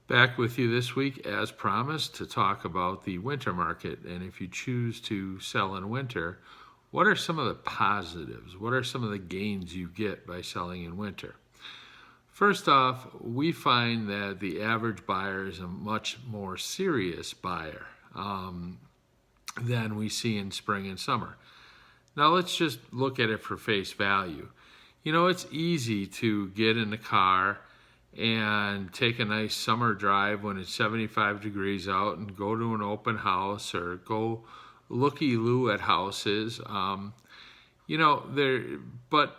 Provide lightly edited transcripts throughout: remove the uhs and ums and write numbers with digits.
Back with you this week, as promised, to talk about the winter market. And if you choose to sell in winter, what are some of the positives? What are some of the gains you get by selling in winter? First off, we find that the average buyer is a much more serious buyer than we see in spring and summer. Now let's just look at it for face value. You know, it's easy to get in the car and take a nice summer drive when it's 75 degrees out and go to an open house or go looky-loo at houses. But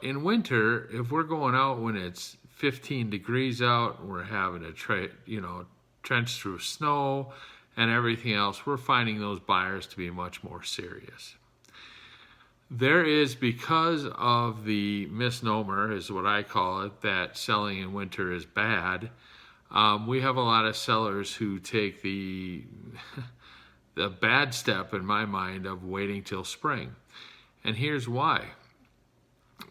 in winter, if we're going out when it's 15 degrees out, we're having a trench through snow and everything else, we're finding those buyers to be much more serious. There is, because of the misnomer, is what I call it, that selling in winter is bad, we have a lot of sellers who take the bad step, in my mind, of waiting till spring. And here's why.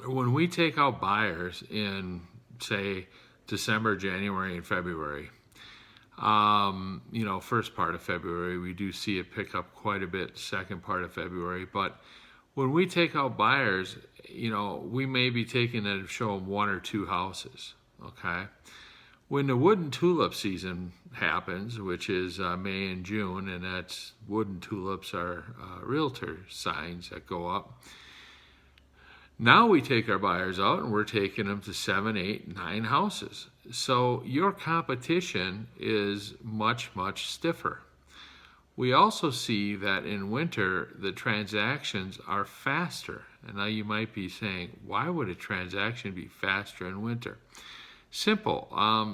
When we take out buyers in, say, December, January, and February, first part of February, we do see it pick up quite a bit, second part of February, but when we take out buyers, we may be taking them to show them one or two houses, okay? When the wooden tulip season happens, which is May and June, and that's wooden tulips are realtor signs that go up, now we take our buyers out and we're taking them to 7, 8, 9 houses. So your competition is much, much stiffer. We also see that in winter, the transactions are faster. And now you might be saying, why would a transaction be faster in winter? Simple.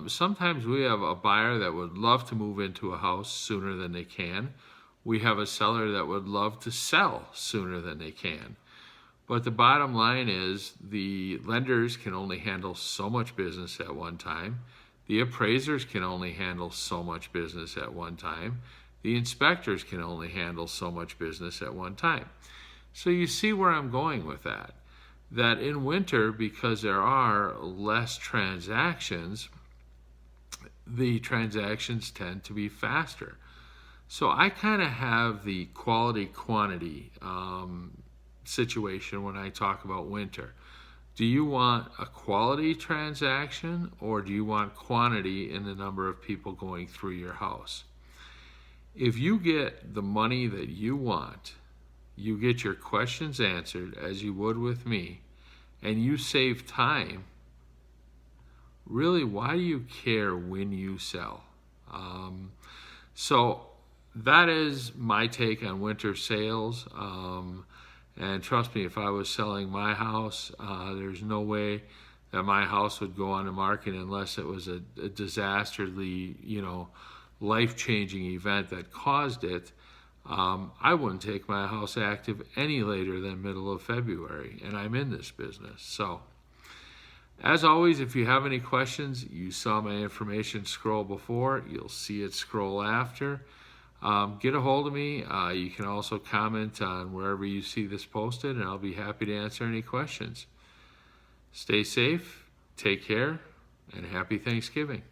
Sometimes we have a buyer that would love to move into a house sooner than they can. We have a seller that would love to sell sooner than they can. But the bottom line is the lenders can only handle so much business at one time. The appraisers can only handle so much business at one time. The inspectors can only handle so much business at one time. So you see where I'm going with that. That in winter, because there are less transactions, the transactions tend to be faster. So I kind of have the quality-quantity situation when I talk about winter. Do you want a quality transaction, or do you want quantity in the number of people going through your house? If you get the money that you want, you get your questions answered as you would with me, and you save time, really, why do you care when you sell? So that is my take on winter sales. And trust me, if I was selling my house, there's no way that my house would go on the market unless it was a disastrously, life-changing event that caused it. I wouldn't take my house active any later than middle of February, and I'm in this business. So, as always, if you have any questions, you saw my information scroll before, you'll see it scroll after. Get a hold of me. You can also comment on wherever you see this posted, and I'll be happy to answer any questions. Stay safe, take care, and happy Thanksgiving.